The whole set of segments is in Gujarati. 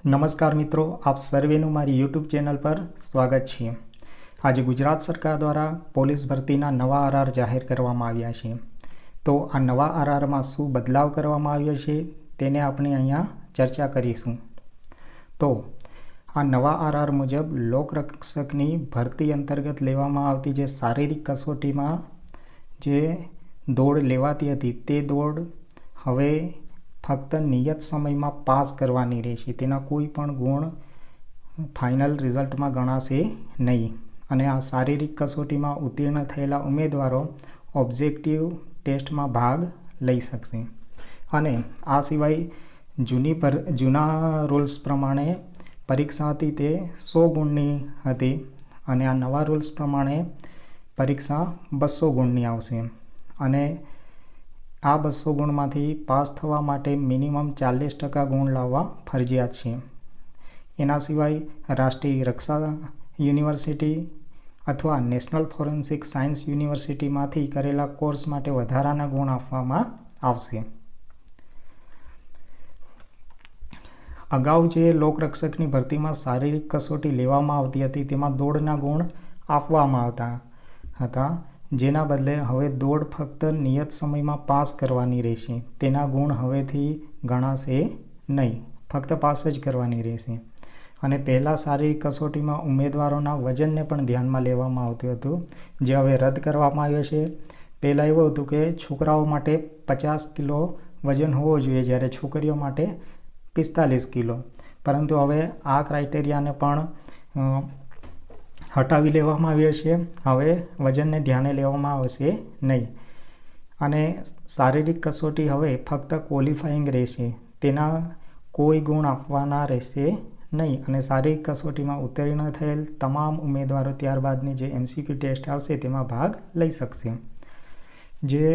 નમસ્કાર મિત્રો, આપ સર્વેનું મારી યુટ્યુબ ચેનલ પર સ્વાગત છે। આજે ગુજરાત સરકાર દ્વારા પોલીસ ભરતીના નવા આરઆર જાહેર કરવામાં આવ્યા છે। તો આ નવા આરઆરમાં શું બદલાવ કરવામાં આવ્યો છે તેને આપણે અહીંયા ચર્ચા કરીશું। તો આ નવા આરઆર મુજબ લોકરક્ષકની ભરતી અંતર્ગત લેવામાં આવતી જે શારીરિક કસોટીમાં જે દોડ લેવાતી હતી તે દોડ હવે ફક્ત નિયત સમયમાં પાસ કરવાની રહેશે। તેના કોઈ પણ ગુણ ફાઇનલ રિઝલ્ટમાં ગણાશે નહીં અને આ શારીરિક કસોટીમાં ઉત્તીર્ણ થયેલા ઉમેદવારો ઓબ્જેક્ટિવ ટેસ્ટમાં ભાગ લઈ શકશે। અને આ સિવાય જૂના રૂલ્સ પ્રમાણે પરીક્ષા હતી તે 100 ગુણની હતી અને આ નવા રૂલ્સ પ્રમાણે પરીક્ષા 200 ગુણની આવશે અને આ 200 ગુણમાંથી પાસ થવા માટે મિનિમમ 40% ગુણ લાવવા ફરજિયાત છે। એના સિવાય રાષ્ટ્રીય રક્ષા યુનિવર્સિટી અથવા નેશનલ ફોરેન્સિક સાયન્સ યુનિવર્સિટીમાંથી કરેલા કોર્સ માટે વધારાના ગુણ આપવામાં આવશે। અગાઉ જે લોકરક્ષકની ભરતીમાં શારીરિક કસોટી લેવામાં આવતી હતી તેમાં દોડના ગુણ આપવામાં આવતા હતા, જેના બદલે હવે દોડ ફક્ત નિયત સમયમાં પાસ કરવાની રહેશે। તેના ગુણ હવેથી ગણાશે નહીં, ફક્ત પાસ જ કરવાની રહેશે। અને પહેલાં શારીરિક કસોટીમાં ઉમેદવારોના વજનને પણ ધ્યાનમાં લેવામાં આવતું હતું, જે હવે રદ કરવામાં આવ્યો છે। પહેલાં એવું હતું કે છોકરાઓ માટે 50 કિલો વજન હોવો જોઈએ, જ્યારે છોકરીઓ માટે 45 કિલો, પરંતુ હવે આ ક્રાઇટેરિયાને પણ હટાવી લેવામાં આવ્યો છે। હવે વજનને ધ્યાને લેવામાં આવશે નહીં અને શારીરિક કસોટી હવે ફક્ત ક્વોલિફાઈંગ રહેશે, તેના કોઈ ગુણ આપવાના રહેશે નહીં અને શારીરિક કસોટીમાં ઉત્તીર્ણ થયેલ તમામ ઉમેદવારો ત્યારબાદની જે MCQ ટેસ્ટ આવશે તેમાં ભાગ લઈ શકશે। જે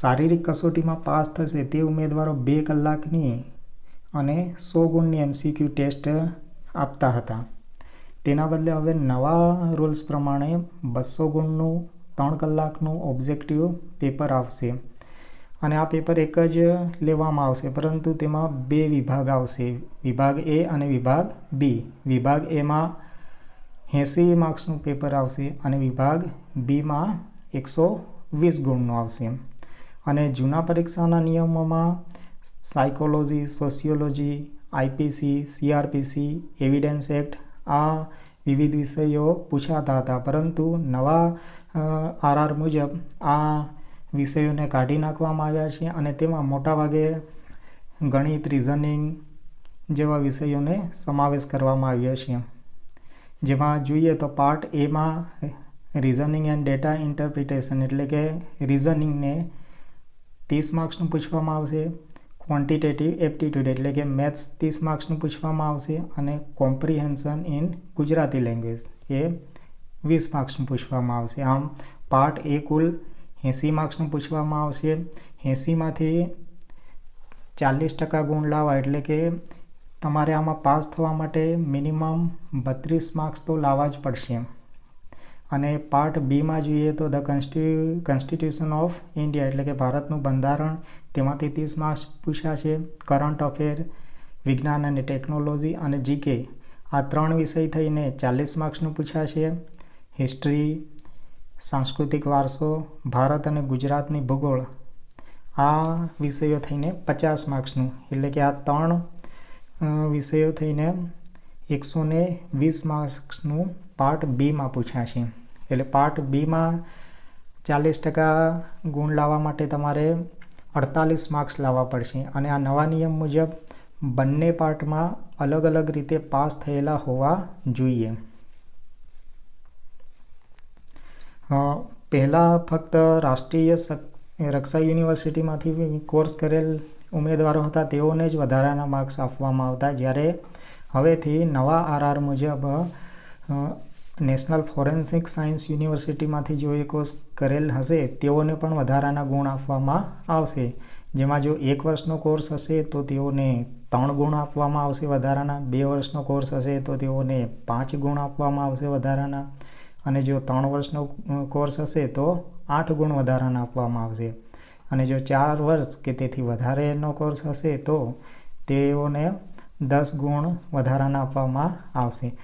શારીરિક કસોટીમાં પાસ થશે તે ઉમેદવારો 2 કલાકની અને 100 ગુણની MCQ ટેસ્ટ આપતા હતા। તેના બદલે હવે નવા રૂલ્સ પ્રમાણે 200 ગુણનું 3 કલાકનું ઓબ્જેક્ટિવ પેપર આવશે અને આ પેપર એક જ લેવામાં આવશે, પરંતુ તેમાં 2 વિભાગ આવશે, વિભાગ A અને વિભાગ B। વિભાગ Aમાં 80 માર્ક્સનું પેપર આવશે અને વિભાગ Bમાં 120 ગુણનું આવશે। અને જૂના પરીક્ષાના નિયમોમાં psychology, sociology, IPC, CRPC, evidence act આ વિવિધ વિષયો પૂછાતા હતા, પરંતુ નવા આરઆર મુજબ આ વિષયોને કાઢી નાખવામાં આવ્યા છે અને તેમાં મોટાભાગે ગણિત, રિઝનિંગ જેવા વિષયોને સમાવેશ કરવામાં આવ્યો છે। જેમાં જોઈએ તો પાર્ટ એમાં રિઝનિંગ એન્ડ ડેટા ઇન્ટરપ્રિટેશન એટલે કે રિઝનિંગને 30 માર્ક્સનું પૂછવામાં આવશે, ક્વોન્ટિટેટિવ એપ્ટિટ્યૂડ એટલે કે મેથ્સ 30 માર્ક્સનું પૂછવામાં આવશે અને કોમ્પ્રિહેન્શન ઇન ગુજરાતી લેંગ્વેજ એ 20 માર્ક્સનું પૂછવામાં આવશે। આમ પાર્ટ એ કુલ 80 માર્ક્સનું પૂછવામાં આવશે। 80માંથી 40% ગુણ લાવવા એટલે કે તમારે આમાં પાસ થવા માટે મિનિમમ 32 માર્ક્સ તો લાવવા જ પડશે। અને પાર્ટ બીમાં જોઈએ તો ધ કોન્સ્ટિટ્યુશન ઓફ ઇન્ડિયા એટલે કે ભારતનું બંધારણ, તેમાંથી 30 માર્ક્સ પૂછાશે। કરંટ અફેર, વિજ્ઞાન અને ટેકનોલોજી અને GK આ 3 વિષય થઈને 40 માર્ક્સનું પૂછાશે। હિસ્ટ્રી, સાંસ્કૃતિક વારસો, ભારત અને ગુજરાતની ભૂગોળ આ વિષયો થઈને 50 માર્ક્સનું એટલે કે આ 3 વિષયો થઈને 120 માર્ક્સનું પાર્ટ બીમાં પૂછાશે। એટલે પાર્ટ બીમાં 40% ગુણ લાવવા માટે તમારે 48 માર્ક્સ લાવવા પડશે અને આ નવા નિયમ મુજબ બંને પાર્ટમાં અલગ અલગ રીતે પાસ થયેલા હોવા જોઈએ। પહેલાં ફક્ત રાષ્ટ્રીય રક્ષા યુનિવર્સિટીમાંથી કોર્સ કરેલ ઉમેદવારો હતા તેઓને જ વધારાના માર્ક્સ આપવામાં આવતા, જ્યારે હવેથી નવા આરઆર મુજબ નેશનલ ફોરેન્સિક સાયન્સ યુનિવર્સિટીમાંથી જો એ કોર્સ કરેલ હશે તેઓને પણ વધારાના ગુણ આપવામાં આવશે। જેમાં જો 1 વર્ષનો કોર્સ હશે તો તેઓને 3 ગુણ આપવામાં આવશે વધારાના, 2 વર્ષનો કોર્સ હશે તો તેઓને 5 ગુણ આપવામાં આવશે વધારાના અને જો 3 વર્ષનો કોર્સ હશે તો 8 ગુણ વધારાના આપવામાં આવશે અને જો 4 વર્ષ કે તેથી વધારેનો કોર્સ હશે તો તેઓને 10 ગુણ વધારાના આપવામાં આવશે.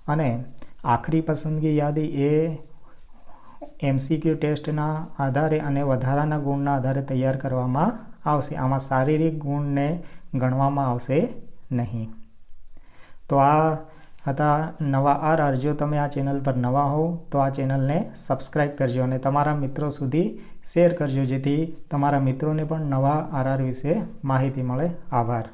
અને આખરી પસંદગી યાદી એ MCQ ટેસ્ટના આધારે અને વધારાના ગુણના આધારે તૈયાર કરવામાં આવશે. આમાં શારીરિક ગુણને ગણવામાં આવશે નહીં. તો આ હતા નવા RR. જો તમે આ ચેનલ પર નવા હો તો આ ચેનલને સબસ્ક્રાઈબ કરજો અને તમારા મિત્રો સુધી શેર કરજો, જેથી તમારા મિત્રોને પણ નવા RR વિશે માહિતી મળે. આભાર.